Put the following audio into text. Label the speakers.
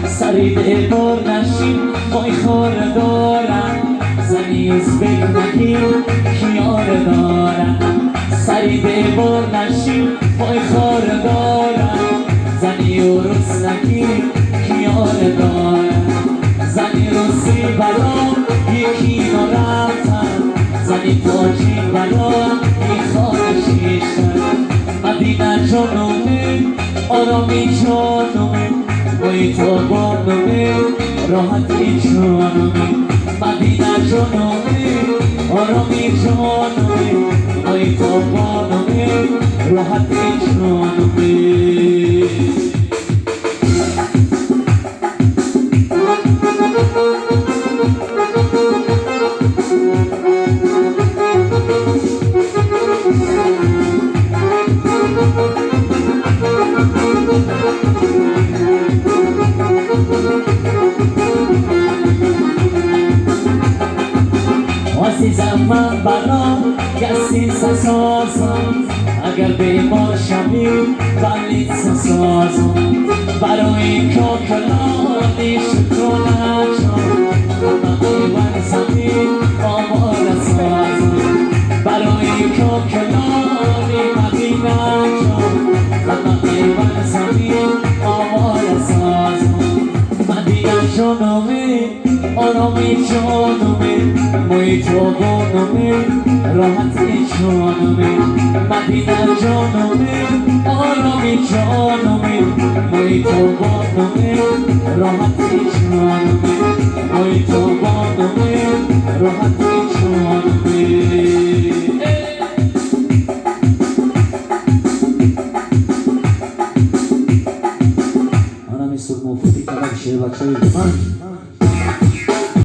Speaker 1: سری دلبر نشین وای خور دارم زنی ازبک نگیر خیار دارم سری دلبر نشین وای خور دارم زنی عروس نگیر خیار دارم زنی روسی برام یکی نرفتم زنی تاجی برام میخواد شیشتن مدینه جانومه آرامی جانومه وای تو بانومه راحتی جانومه مدینه جانومه آرامی جانومه وای تو بانومه راحتی جانومه عزیزم من برام گستی سازم اگر بیمار شمی بلیت سازم برای کاکلانی شکرانه جان من زمین آمار سازم برای کاکلانی مدینه جان من زمین آمار سازم مدینه جانومه آرامی جانومه محیط و بانومه راحتی جانومه مدینه جانومه آرامی جانومه محیط و بانومه راحتی جانومه محیط و بانومه راحتی جانومه آرامی سرمو فوتی کلک شیر بچه